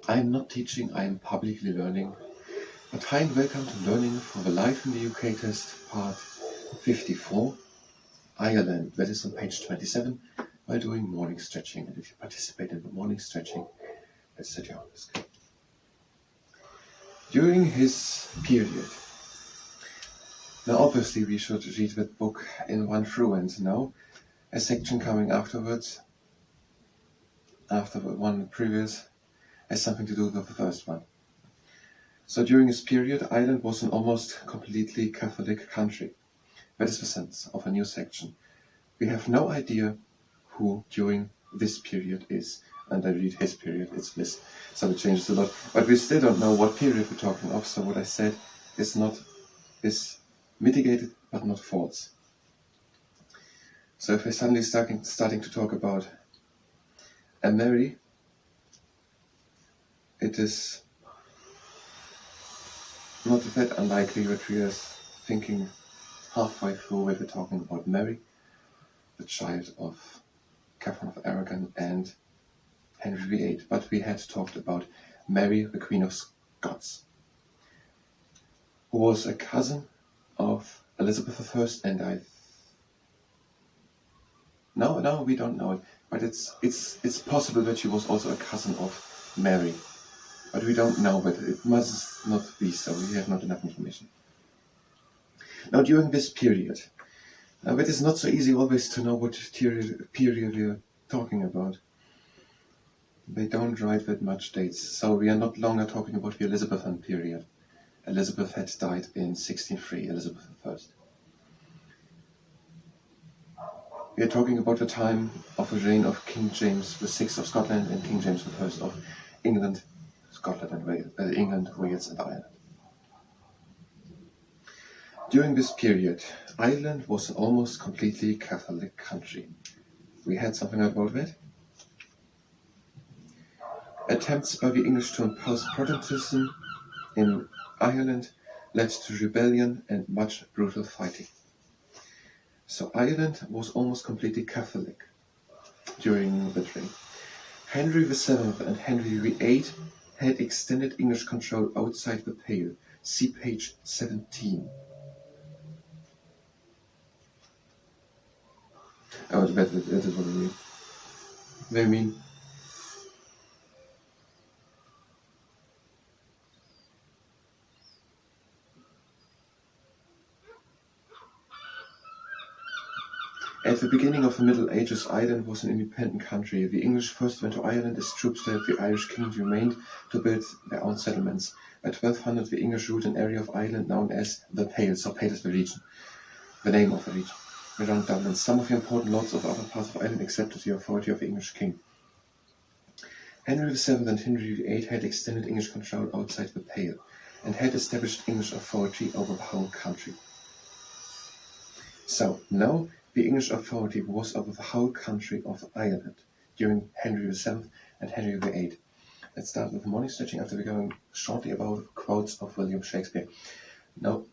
I'm not teaching, I'm publicly learning. But hi and welcome to Learning for the Life in the UK test, part 54, Ireland. That is on page 27, while doing morning stretching. And if you participate in the morning stretching, let's set you on the screen. During his period. Now obviously we should read that book in one through, and now a section coming afterwards, after the one previous, has something to do with the first one. So during his period, Ireland was an almost completely Catholic country. That is the sense of a new section. We have no idea who during this period is. And I read his period, it's this. So it changes a lot. But we still don't know what period we're talking of. So what I said is mitigated but not false. So if we're suddenly starting to talk about a Mary, it is not that unlikely that we are thinking halfway through where we're talking about Mary, the child of Catherine of Aragon and Henry VIII. But we had talked about Mary, the Queen of Scots, who was a cousin of Elizabeth I, and no, we don't know it, but it's possible that she was also a cousin of Mary. But we don't know, but it must not be so. We have not enough information. Now, during this period, now it is not so easy always to know what period we are talking about. They don't write that much dates, so we are not longer talking about the Elizabethan period. Elizabeth had died in 1603, Elizabeth I. We are talking about the time of the reign of King James VI of Scotland and King James I of England, England, Wales and Ireland. During this period, Ireland was an almost completely Catholic country. We had something about that. Attempts by the English to impose Protestantism in Ireland led to rebellion and much brutal fighting. So Ireland was almost completely Catholic during the reign. Henry VII and Henry VIII had extended English control outside the Pale. See page 17. Oh, that is what I mean. They mean at the beginning of the Middle Ages, Ireland was an independent country. The English first went to Ireland as troops to help the Irish kings remained to build their own settlements. By 1200, the English ruled an area of Ireland known as the Pale. So Pale is the region, the name of the region, around Dublin. Some of the important lords of other parts of Ireland accepted the authority of the English king. Henry VII and Henry VIII had extended English control outside the Pale and had established English authority over the whole country. So now the English authority was over the whole country of Ireland during Henry VII and Henry VIII. Let's start with the morning stretching after we're going shortly about quotes of William Shakespeare. Now,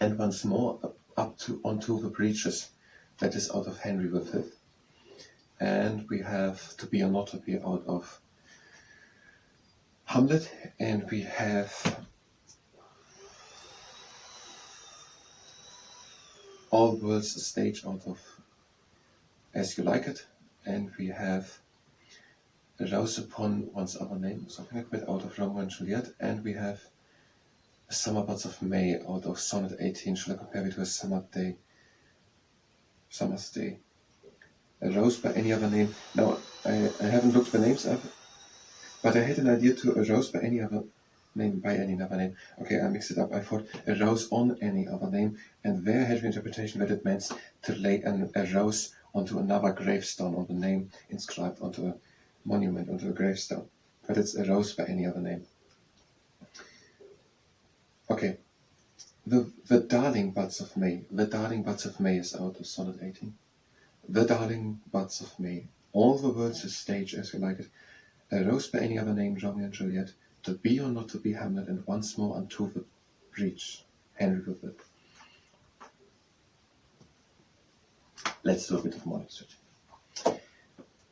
and once more onto the breaches, that is out of Henry V. And we have To Be or Not to Be out of Hamlet, and we have All World's a Stage out of As You Like It, and we have A Rose Upon One's Other Name, something like that, out of Romeo and Juliet, and we have A Summer Buds of May out of Sonnet 18. Should I compare it to A Summer's Day? A Rose by Any Other Name. Now, I haven't looked the names up, but I had an idea to A Rose by Any Other Name, by any other name. Okay, I mixed it up. I thought A Rose on Any Other Name, and there I had the interpretation that it meant to lay a rose onto another gravestone, on the name inscribed onto a monument, onto a gravestone. But it's A Rose by Any Other Name. Okay, the Darling Buds of May. The Darling Buds of May is out of Sonnet 18. The Darling Buds of May. All the world's a stage, as you like it. A Rose by Any Other Name, Romeo and Juliet. To Be or Not to Be, Hamlet, and once more unto the breach, Henry V. Let's do a bit of morning stretching.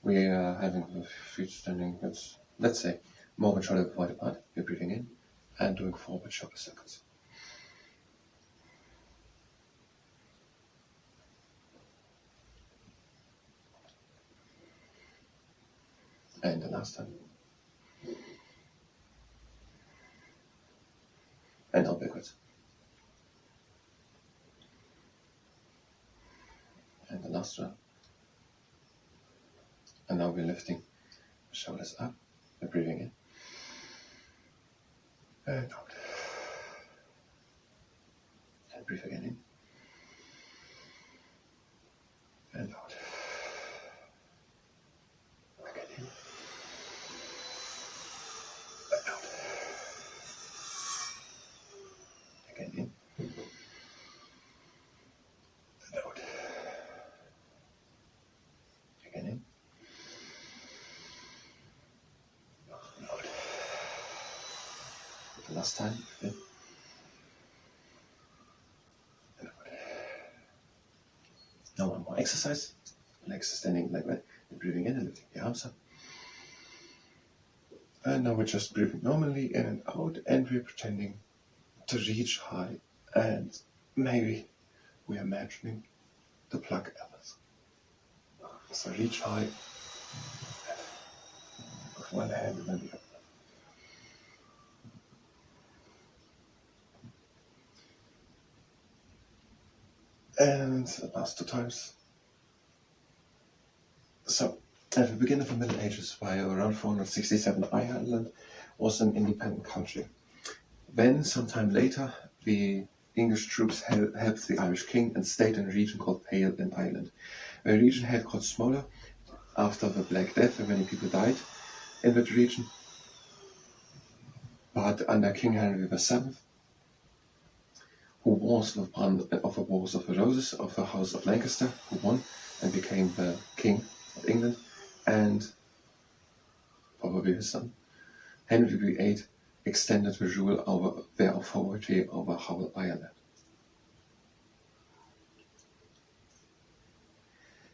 We are having the feet standing. Let's let's say, more shoulder wide apart. We're breathing in and doing forward shoulder circles. And the last time. And out backwards. And the last round. And now we're lifting the shoulders up. We're breathing in. And out. And breathe again in. And out. Again in. And out. Again in. And out. Again in. And out. The last time. In. And out. Now one more exercise. Legs standing like that. We're breathing in and lifting the arms up. And now we're just breathing normally in and out, and we're pretending to reach high, and maybe we're imagining the plug elbows. So reach high with one hand and then the other. And the last two times. So, at the beginning of the Middle Ages, by around 467, Ireland was an independent country. Then, sometime later, the English troops helped the Irish king and stayed in a region called Pale in Ireland. The region had got smaller after the Black Death, and many people died in that region. But under King Henry VII, who was the one of the Wars of the Roses of the House of Lancaster, who won and became the King of England, and probably his son, Henry VIII extended the rule over their authority over whole Ireland.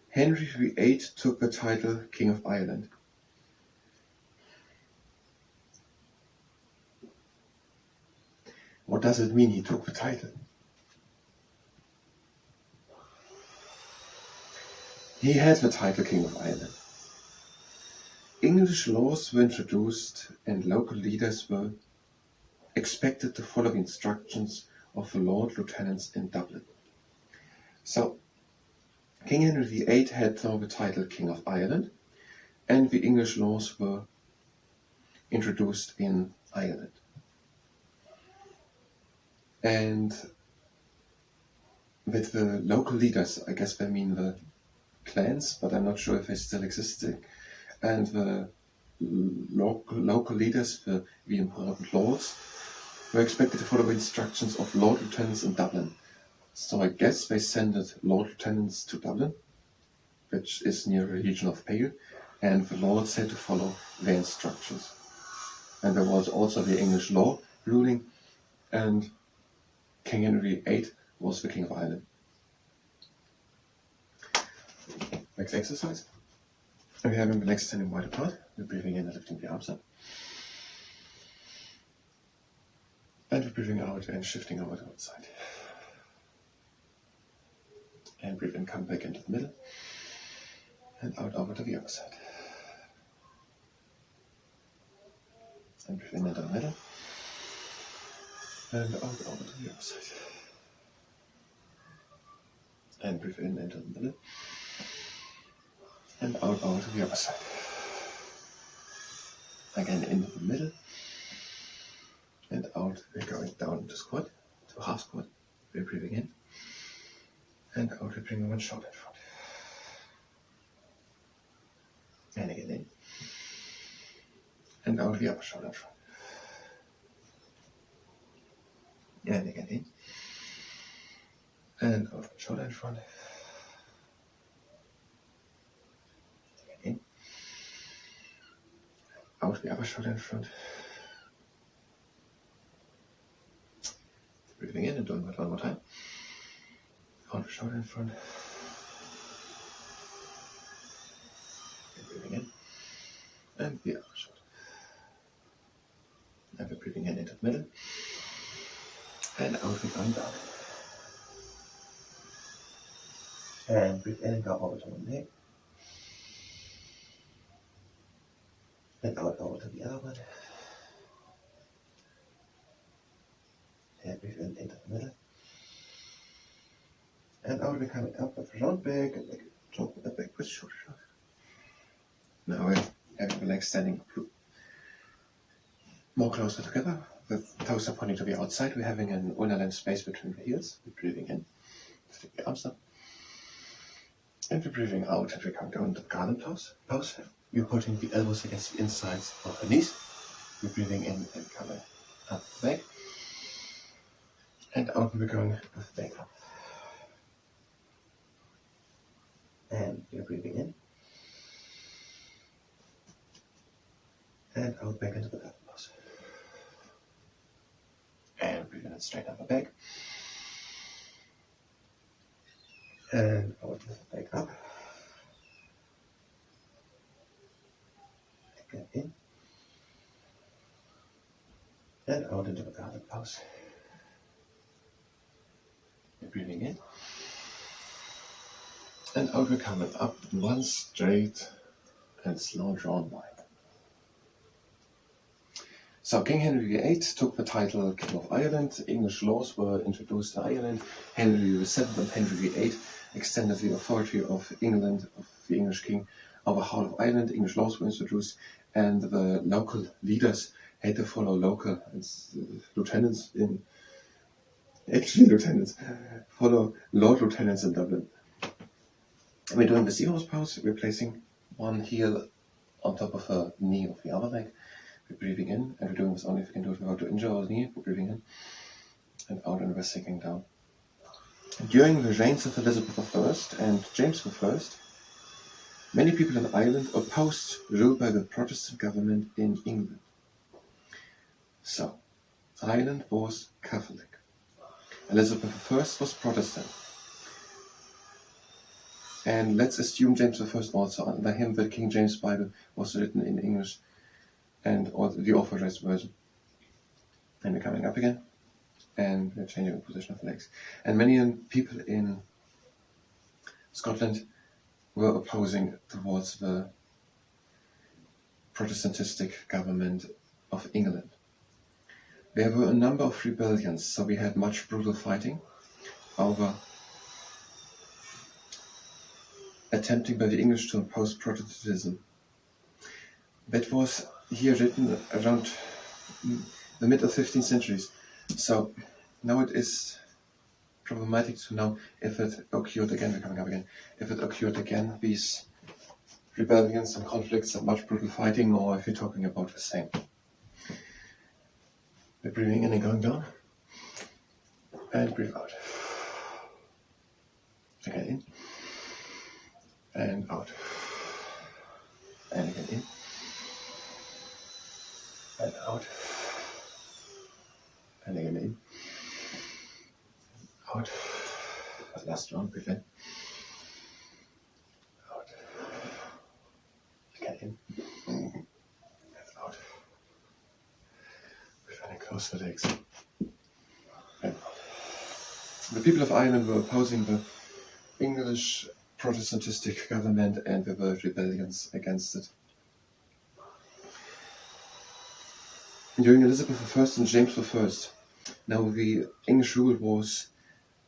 Henry VIII took the title King of Ireland. What does it mean he took the title? He had the title King of Ireland. English laws were introduced and local leaders were expected to follow the instructions of the Lord Lieutenants in Dublin. So, King Henry VIII had now the title King of Ireland, and the English laws were introduced in Ireland. And with the local leaders, I guess they mean the clans, but I'm not sure if they still exist. And the local leaders, the important lords, were expected to follow the instructions of Lord Lieutenants in Dublin. So I guess they sent Lord Lieutenants to Dublin, which is near the region of Pale, and the lords had to follow their instructions. And there was also the English law ruling, and King Henry VIII was the King of Ireland. Next exercise. We have the legs standing wide apart. We're breathing in and lifting the arms up. And we're breathing out and shifting over to one side. And breathe in, come back into the middle. And out over to the other side. And breathe in into the middle. And out over to the other side. And breathe in into the middle. And out over to the other side. Again into the middle. And out, we're going down into squat, to half squat. We're breathing in. And out, we're bringing one shoulder in front. And again in. And out the upper shoulder in front. And again in. And out the shoulder in front. Again in. Out the upper shoulder in front. Breathing in and doing that one more time. Out the shoulder in front. And breathing in. And the other shoulder. middle. And out we're going down. And breathe in and go over to one leg. And out over to the other one. And breathe in into the middle. And out we're coming up with a round back and jump with the back with shoulder shrug. Now we're having the legs standing more closer together. The toes are pointing to the outside. We're having an ulnar length space between the heels. We're breathing in. Stick the arms up. And we're breathing out and we're coming down to the garden pose. We're putting the elbows against the insides of the knees. We're breathing in and coming up the back. And out we're going with the back up. And we're breathing in. And out back into the garden pose. And breathing in straight up the back. And out with the back up. Again in. And out into the garden pose. We're breathing in. And out we're coming up one straight and slow drawn line. So King Henry VIII took the title King of Ireland. English laws were introduced to Ireland. Henry VII and Henry VIII extended the authority of England, of the English king, over half of Ireland. English laws were introduced, and the local leaders had to follow local lieutenants, follow Lord Lieutenants in Dublin. We're doing the seahorse pose. We're placing one heel on top of the knee of the other leg. We're breathing in, and we're doing this only if we can do it without to injure our knee. We're breathing in and out, and we're sinking down. During the reigns of Elizabeth I and James I, many people in Ireland opposed rule by the Protestant government in England. So, Ireland was Catholic. Elizabeth I was Protestant. And let's assume James I also. Under him, the King James Bible was written in English and the authorized version. And we're coming up again. And we're changing the position of the legs. And many people in Scotland were opposing towards the Protestantistic government of England. There were a number of rebellions, so we had much brutal fighting over attempting by the English to impose Protestantism. That was here written around the mid of 15th centuries. So now it is problematic to know if it occurred again. We're coming up again. If it occurred again, these rebellions and conflicts and much brutal fighting, or if you're talking about the same. We're breathing in and going down. And breathe out. Again in. And out. And again in. And out. And again in. Out. Last round, breathe in. Out. Again in. And out. Very close the legs. And out. The people of Ireland were opposing the English Protestantistic government, and there were rebellions against it. During Elizabeth I and James I, now the English rule was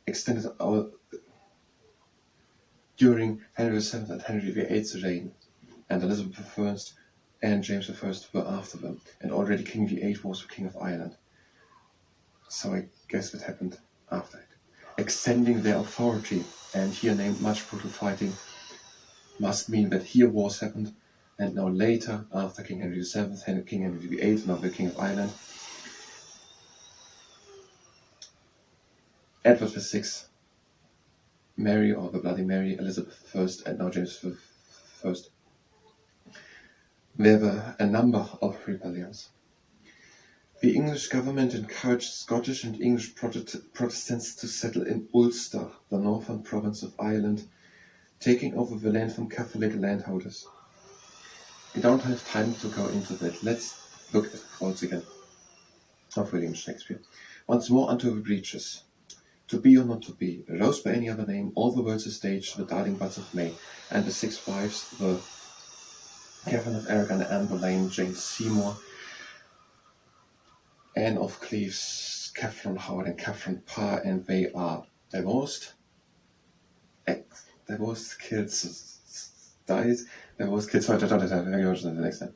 extended out during Henry VII and Henry VIII's reign, and Elizabeth I and James I were after them, and already King VIII was the King of Ireland. So I guess it happened after it. Extending their authority, and here named much brutal fighting, must mean that here wars happened, and now later, after King Henry VII, King Henry VIII, now the King of Ireland, Edward VI, Mary or the Bloody Mary, Elizabeth I, and now James I. There were a number of rebellions. The English government encouraged Scottish and English Protestants to settle in Ulster, the northern province of Ireland, taking over the land from Catholic landholders. We don't have time to go into that. Let's look at the quotes again. of William Shakespeare. Once more unto the breaches. To be or not to be, a rose by any other name, all the world's a stage, the darling buds of May, and the 6 wives, the Catherine of Aragon, Anne Boleyn, Jane Seymour, Anne of Cleves, Catherine Howard, and Catherine Parr, and they are divorced, kids, died, divorced kids, thank you very much, the next time.